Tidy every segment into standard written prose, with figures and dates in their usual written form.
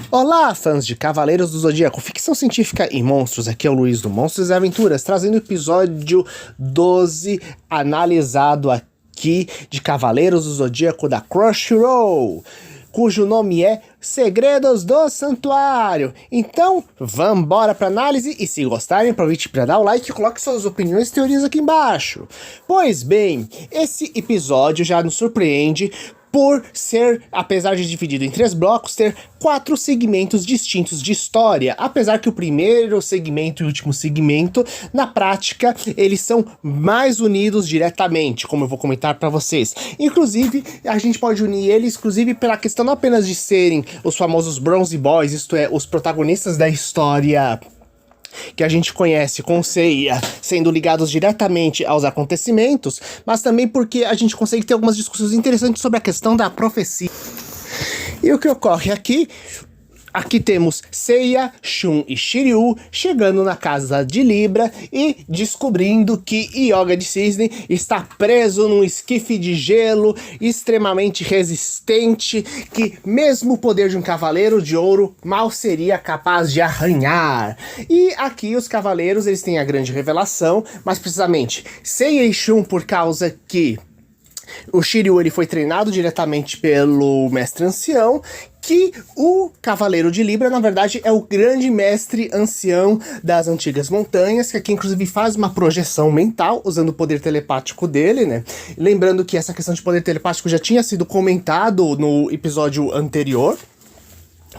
Olá, fãs de Cavaleiros do Zodíaco, ficção científica e monstros. Aqui é o Luiz do Monstros e Aventuras, trazendo o episódio 12, analisado aqui, de Cavaleiros do Zodíaco da Crunchyroll, cujo nome é Segredos do Santuário. Então, vambora pra análise, e se gostarem, aproveite para dar o like e coloque suas opiniões e teorias aqui embaixo. Pois bem, esse episódio já nos surpreende por ser, apesar de dividido em 3 blocos, ter 4 segmentos distintos de história. Apesar que o primeiro segmento e o último segmento, na prática, eles são mais unidos diretamente, como eu vou comentar para vocês. Inclusive, a gente pode unir eles, inclusive, pela questão não apenas de serem os famosos Bronze Boys, isto é, os protagonistas da história que a gente conhece com Seiya sendo ligados diretamente aos acontecimentos, mas também porque a gente consegue ter algumas discussões interessantes sobre a questão da profecia. E o que ocorre aqui? Aqui temos Seiya, Shun e Shiryu chegando na casa de Libra e descobrindo que Hyoga de Cisne está preso num esquife de gelo extremamente resistente, que mesmo o poder de um cavaleiro de ouro mal seria capaz de arranhar. E aqui os cavaleiros, eles têm a grande revelação, mas precisamente Seiya e Shun, por causa que o Shiryu ele foi treinado diretamente pelo mestre ancião, que o Cavaleiro de Libra, na verdade, é o grande mestre ancião das antigas montanhas, que aqui inclusive faz uma projeção mental, usando o poder telepático dele, né? Lembrando que essa questão de poder telepático já tinha sido comentado no episódio anterior,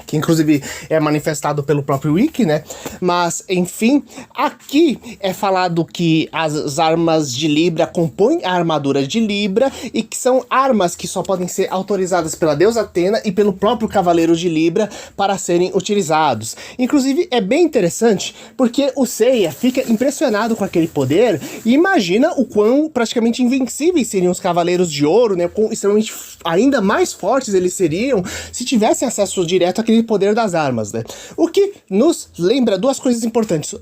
que inclusive é manifestado pelo próprio Wiki, né? Mas, enfim, aqui é falado que as armas de Libra compõem a armadura de Libra e que são armas que só podem ser autorizadas pela deusa Atena e pelo próprio Cavaleiro de Libra para serem utilizados. Inclusive, é bem interessante porque o Seiya fica impressionado com aquele poder e imagina o quão praticamente invencíveis seriam os Cavaleiros de Ouro, né? Quão extremamente ainda mais fortes eles seriam se tivessem acesso direto aquele poder das armas, né? O que nos lembra duas coisas importantes.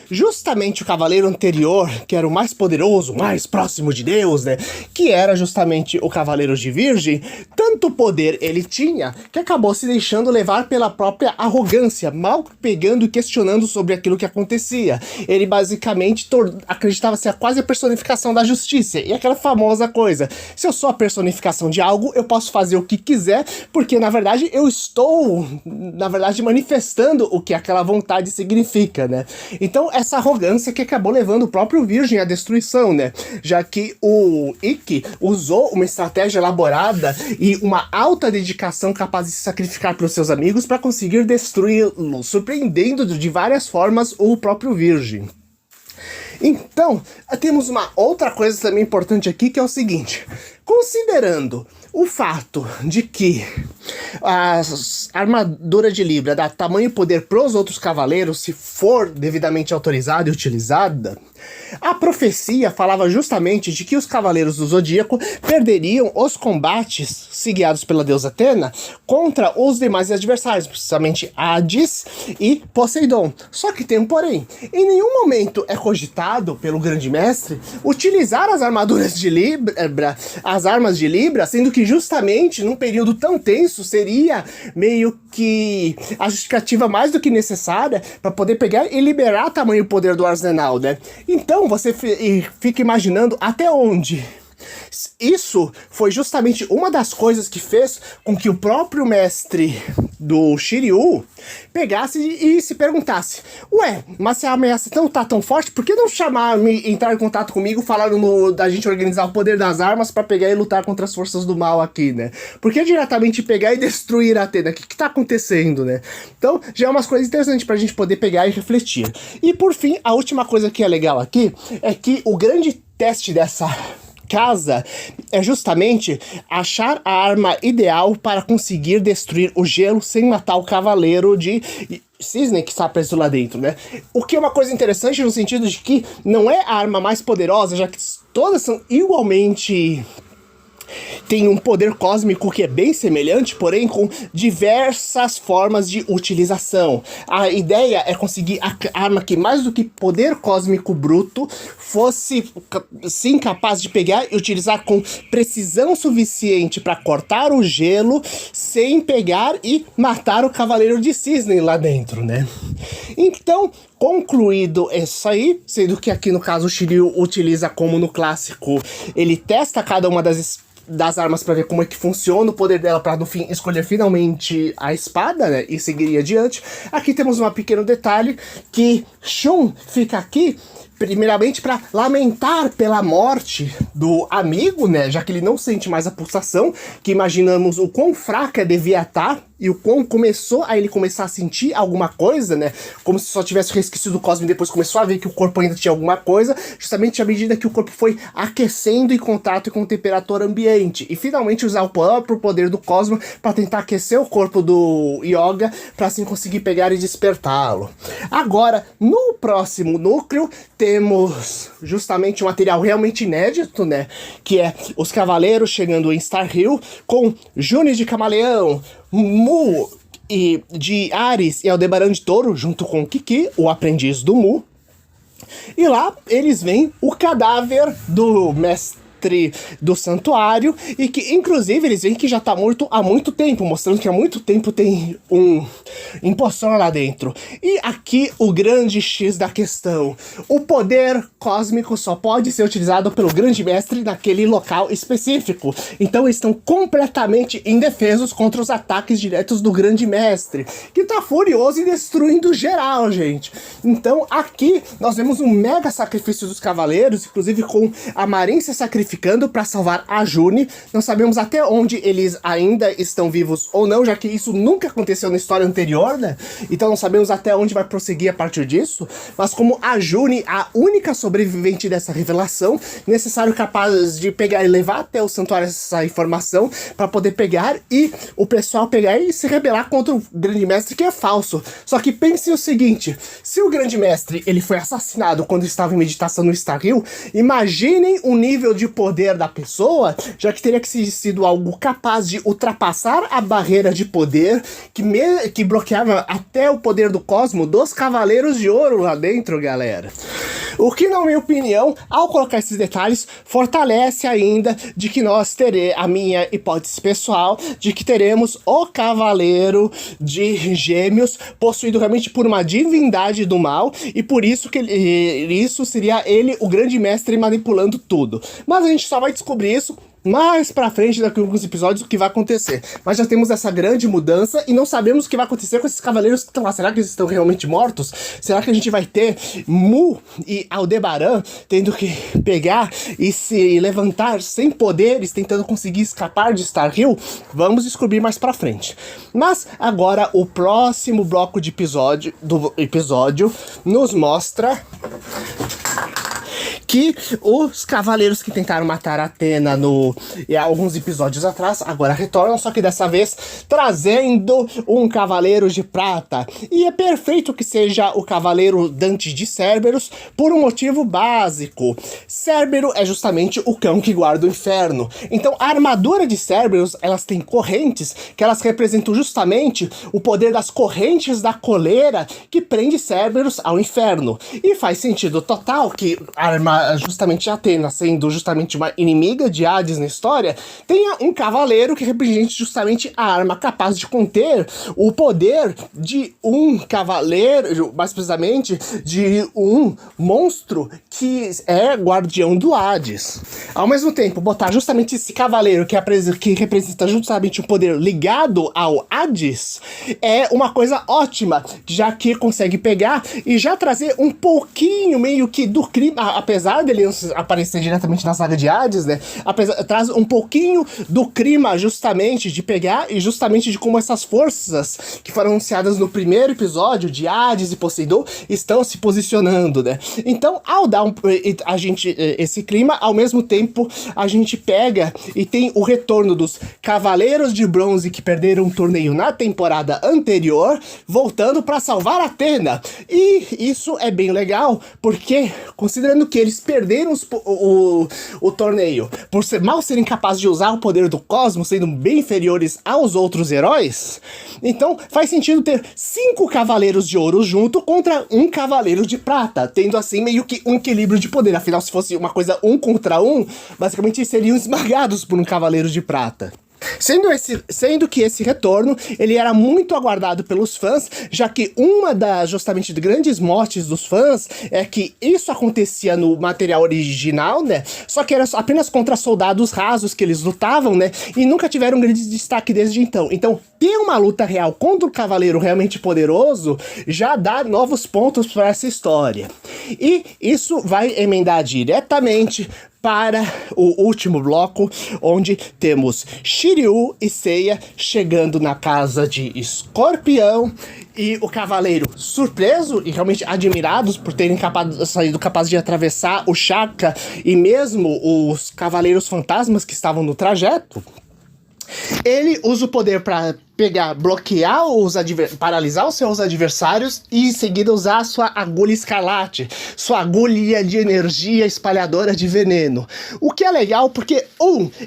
Justamente o cavaleiro anterior, que era o mais poderoso, mais próximo de Deus, né? Que era justamente o Cavaleiro de Virgem. Tanto poder ele tinha, que acabou se deixando levar pela própria arrogância, mal pegando e questionando sobre aquilo que acontecia. Ele basicamente acreditava ser quase a personificação da justiça. E aquela famosa coisa, se eu sou a personificação de algo, eu posso fazer o que quiser, porque na verdade eu estou manifestando o que aquela vontade significa, né? Então, essa arrogância que acabou levando o próprio Virgem à destruição, né? Já que o Ikki usou uma estratégia elaborada e uma alta dedicação capaz de se sacrificar pelos seus amigos para conseguir destruí-lo, surpreendendo de várias formas o próprio Virgem. Então, temos uma outra coisa também importante aqui, que é o seguinte: considerando o fato de que a armadura de Libra dá tamanho e poder para os outros cavaleiros, se for devidamente autorizada e utilizada, a profecia falava justamente de que os Cavaleiros do Zodíaco perderiam os combates, guiados pela deusa Atena, contra os demais adversários, precisamente Hades e Poseidon. Só que tem um porém: em nenhum momento é cogitado pelo grande mestre utilizar as armaduras de Libra, as armas de Libra, sendo que justamente num período tão tenso seria meio que a justificativa mais do que necessária para poder pegar e liberar tamanho poder do arsenal, né? Então você fica imaginando até onde isso foi justamente uma das coisas que fez com que o próprio mestre do Shiryu pegasse e se perguntasse: ué, mas se a ameaça não tá tão forte, por que não entrar em contato comigo, falaram da gente organizar o poder das armas pra pegar e lutar contra as forças do mal aqui, né? Por que diretamente pegar e destruir a Atena? O que tá acontecendo, né? Então, já é umas coisas interessantes pra gente poder pegar e refletir. E por fim, a última coisa que é legal aqui é que o grande teste dessa casa é justamente achar a arma ideal para conseguir destruir o gelo sem matar o Cavaleiro de Cisne que está preso lá dentro, né? O que é uma coisa interessante no sentido de que não é a arma mais poderosa, já que todas são igualmente tem um poder cósmico que é bem semelhante, porém com diversas formas de utilização. A ideia é conseguir a arma que, mais do que poder cósmico bruto, fosse sim capaz de pegar e utilizar com precisão suficiente para cortar o gelo sem pegar e matar o Cavaleiro de Cisne lá dentro, né? Então, concluído isso aí, sendo que aqui no caso o Shiryu utiliza como no clássico, ele testa cada uma das armas para ver como é que funciona o poder dela, para no fim escolher finalmente a espada, né, e seguir adiante. Aqui temos um pequeno detalhe, que Shun fica aqui primeiramente para lamentar pela morte do amigo, né, já que ele não sente mais a pulsação, que imaginamos o quão fraca devia estar, e o quão começou a ele começar a sentir alguma coisa, né, como se só tivesse resquício do cosmo e depois começou a ver que o corpo ainda tinha alguma coisa, justamente à medida que o corpo foi aquecendo em contato com temperatura ambiente, e finalmente usar o próprio poder do cosmo para tentar aquecer o corpo do Yoga, para assim conseguir pegar e despertá-lo. Agora, no próximo núcleo, temos justamente um material realmente inédito, né, que é os Cavaleiros chegando em Star Hill, com Juni de Camaleão, Mu e de Ares e Aldebaran de Touro, junto com Kiki, o aprendiz do Mu. E lá eles veem o cadáver do mestre do santuário, e que inclusive eles veem que já tá morto há muito tempo, mostrando que há muito tempo tem um impostor lá dentro. E aqui o grande X da questão: o poder cósmico só pode ser utilizado pelo grande mestre naquele local específico, então eles estão completamente indefesos contra os ataques diretos do grande mestre, que tá furioso e destruindo geral, gente. Então aqui nós vemos um mega sacrifício dos cavaleiros, inclusive com a Marin se sacrificando para salvar a Juni. Não sabemos até onde eles ainda estão vivos ou não, já que isso nunca aconteceu na história anterior, né? Então não sabemos até onde vai prosseguir a partir disso. Mas como a Juni, a única sobrevivente dessa revelação, necessário capaz de pegar e levar até o santuário essa informação para poder pegar e o pessoal pegar e se rebelar contra o grande mestre, que é falso. Só que pensem o seguinte: se o grande mestre ele foi assassinado quando estava em meditação no Star Hill, imaginem o nível de poder da pessoa, já que teria que ter sido algo capaz de ultrapassar a barreira de poder que bloqueava até o poder do cosmo dos Cavaleiros de Ouro lá dentro, galera. O que, na minha opinião, ao colocar esses detalhes, fortalece ainda de que nós teremos, a minha hipótese pessoal, de que teremos o Cavaleiro de Gêmeos possuído realmente por uma divindade do mal, e por isso que isso seria ele, o grande mestre, manipulando tudo. Mas a gente só vai descobrir isso mais pra frente, daqui a alguns episódios, o que vai acontecer. Mas já temos essa grande mudança e não sabemos o que vai acontecer com esses cavaleiros que estão lá. Será que eles estão realmente mortos? Será que a gente vai ter Mu e Aldebaran tendo que pegar e se levantar sem poderes, tentando conseguir escapar de Star Hill? Vamos descobrir mais pra frente. Mas agora o próximo bloco de episódio nos mostra que os cavaleiros que tentaram matar Athena alguns episódios atrás, agora retornam, só que dessa vez trazendo um cavaleiro de prata. E é perfeito que seja o cavaleiro Dante de Cerberus por um motivo básico. Cérbero é justamente o cão que guarda o inferno. Então a armadura de Cerberus, elas têm correntes, que elas representam justamente o poder das correntes da coleira que prende Cerberus ao inferno. E faz sentido total que justamente Athena, sendo justamente uma inimiga de Hades na história, tenha um cavaleiro que represente justamente a arma capaz de conter o poder de um cavaleiro, mais precisamente de um monstro que é guardião do Hades. Ao mesmo tempo, botar justamente esse cavaleiro que representa justamente um poder ligado ao Hades é uma coisa ótima, já que consegue pegar e já trazer um pouquinho meio que do crime, apesar dele aparecer diretamente na saga de Hades, né? Traz um pouquinho do clima justamente de pegar e justamente de como essas forças que foram anunciadas no primeiro episódio de Hades e Poseidon estão se posicionando, né? Então, ao dar esse clima, ao mesmo tempo a gente pega e tem o retorno dos Cavaleiros de Bronze que perderam um torneio na temporada anterior, voltando para salvar Athena. E isso é bem legal, porque considerando que eles eles perderam o torneio por mal serem capazes de usar o poder do cosmos, sendo bem inferiores aos outros heróis. Então faz sentido ter 5 cavaleiros de ouro junto contra um cavaleiro de prata, tendo assim meio que um equilíbrio de poder. Afinal, se fosse uma coisa 1 contra 1, basicamente seriam esmagados por um cavaleiro de prata. Sendo que esse retorno, ele era muito aguardado pelos fãs, já que uma das, justamente, grandes mortes dos fãs é que isso acontecia no material original, né? Só que era apenas contra soldados rasos que eles lutavam, né? E nunca tiveram grande destaque desde então. Então, ter uma luta real contra um cavaleiro realmente poderoso já dá novos pontos para essa história. E isso vai emendar diretamente para o último bloco, onde temos Shiryu e Seiya chegando na casa de Escorpião, e o cavaleiro surpreso e realmente admirados por terem saído capazes de atravessar o chakra e mesmo os cavaleiros fantasmas que estavam no trajeto. Ele usa o poder para bloquear paralisar os seus adversários e em seguida usar a sua agulha escarlate, sua agulha de energia espalhadora de veneno. O que é legal porque,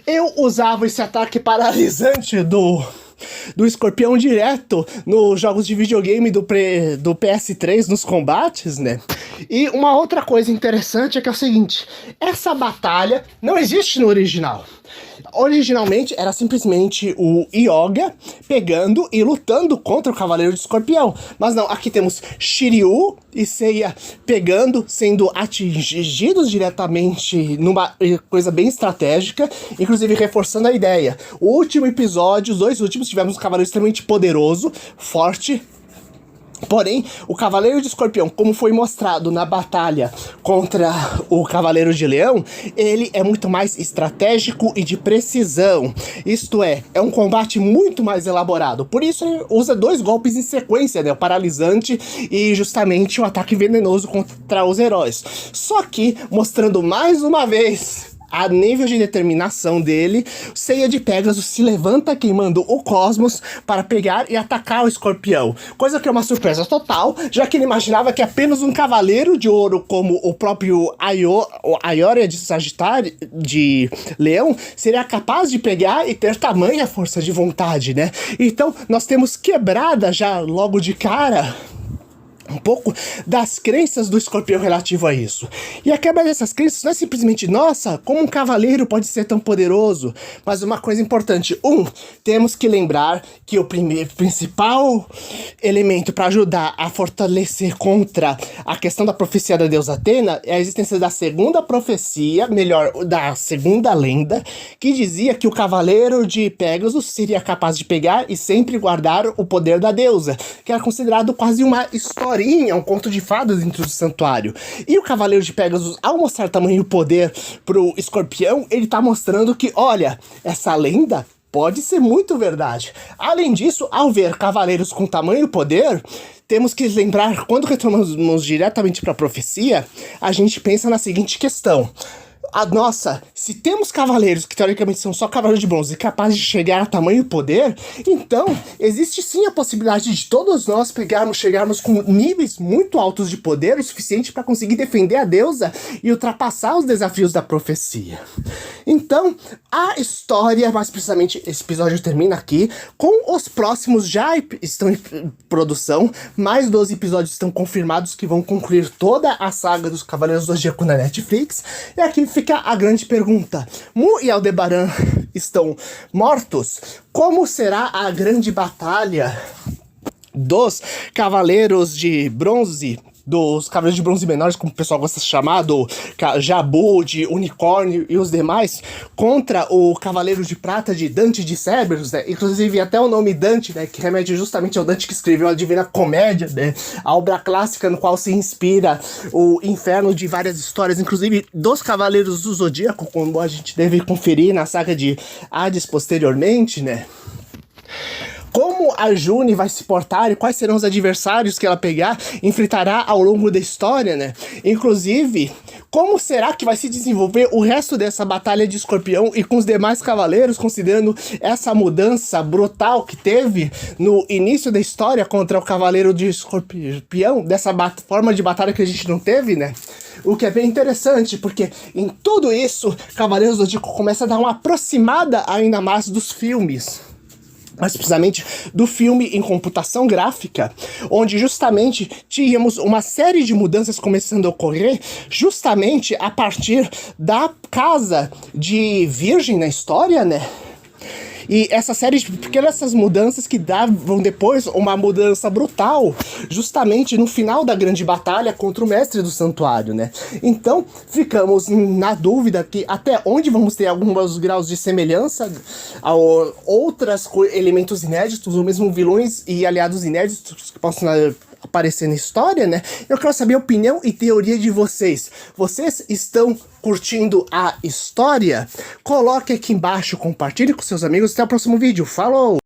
eu usava esse ataque paralisante do Escorpião direto nos jogos de videogame do PS3 nos combates, né? E uma outra coisa interessante é que é o seguinte, essa batalha não existe no original. Originalmente era simplesmente o Yoga pegando e lutando contra o Cavaleiro de Escorpião. Mas não, aqui temos Shiryu e Seiya pegando, sendo atingidos diretamente numa coisa bem estratégica, inclusive reforçando a ideia. O último episódio, os 2 últimos, tivemos um Cavaleiro extremamente poderoso, forte. Porém, o Cavaleiro de Escorpião, como foi mostrado na batalha contra o Cavaleiro de Leão, ele é muito mais estratégico e de precisão. Isto é um combate muito mais elaborado. Por isso ele usa 2 golpes em sequência, né? O paralisante e justamente o ataque venenoso contra os heróis. Só que, mostrando mais uma vez a nível de determinação dele, Seiya de Pegasus se levanta queimando o cosmos para pegar e atacar o Escorpião. Coisa que é uma surpresa total, já que ele imaginava que apenas um cavaleiro de ouro como o próprio Aioria de Sagitário, de Leão, seria capaz de pegar e ter tamanha força de vontade, né? Então nós temos quebrada já logo de cara um pouco das crenças do Escorpião relativo a isso. E a quebra dessas crenças não é simplesmente, nossa, como um cavaleiro pode ser tão poderoso, mas uma coisa importante, temos que lembrar que o principal elemento para ajudar a fortalecer contra a questão da profecia da deusa Atena é a existência da segunda profecia, melhor, da segunda lenda, que dizia que o Cavaleiro de Pegasus seria capaz de pegar e sempre guardar o poder da deusa, que era considerado quase uma história, um conto de fadas dentro do santuário. E o Cavaleiro de Pegasus, ao mostrar tamanho poder pro Escorpião, ele tá mostrando que, olha, essa lenda pode ser muito verdade. Além disso, ao ver cavaleiros com tamanho poder, temos que lembrar, quando retornamos diretamente para a profecia, a gente pensa na seguinte questão. Se temos cavaleiros que teoricamente são só cavaleiros de bronze capazes de chegar a tamanho poder, então existe sim a possibilidade de todos nós chegarmos com níveis muito altos de poder, o suficiente para conseguir defender a deusa e ultrapassar os desafios da profecia. Então, a história, mais precisamente esse episódio termina aqui, com os próximos já estão em produção, mais 12 episódios estão confirmados que vão concluir toda a saga dos Cavaleiros do Zodíaco na Netflix, e aqui fica a grande pergunta. Mu e Aldebaran estão mortos? Como será a grande batalha dos Cavaleiros de Bronze, dos Cavaleiros de Bronze menores, como o pessoal gosta de chamar, do Jabu, de Unicórnio e os demais, contra o Cavaleiro de Prata de Dante de Cerberus, né? Inclusive até o nome Dante, né, que remete justamente ao Dante que escreveu a Divina Comédia, né, a obra clássica no qual se inspira o inferno de várias histórias, inclusive dos Cavaleiros do Zodíaco, como a gente deve conferir na saga de Hades posteriormente, né? Como a June vai se portar e quais serão os adversários que ela enfrentará ao longo da história, né? Inclusive, como será que vai se desenvolver o resto dessa batalha de Escorpião e com os demais cavaleiros, considerando essa mudança brutal que teve no início da história contra o Cavaleiro de Escorpião, dessa forma de batalha que a gente não teve, né? O que é bem interessante, porque em tudo isso, Cavaleiros do Zodíaco começa a dar uma aproximada ainda mais dos filmes. Mais precisamente do filme em computação gráfica, onde justamente tínhamos uma série de mudanças começando a ocorrer justamente a partir da casa de Virgem na história, né? E essa série de pequenas mudanças que davam depois uma mudança brutal, justamente no final da grande batalha contra o mestre do santuário, né? Então, ficamos na dúvida que até onde vamos ter alguns graus de semelhança a outros elementos inéditos, ou mesmo vilões e aliados inéditos que possam aparecer na história, né? Eu quero saber a opinião e teoria de vocês. Vocês estão curtindo a história? Coloque aqui embaixo, compartilhe com seus amigos. Até o próximo vídeo. Falou!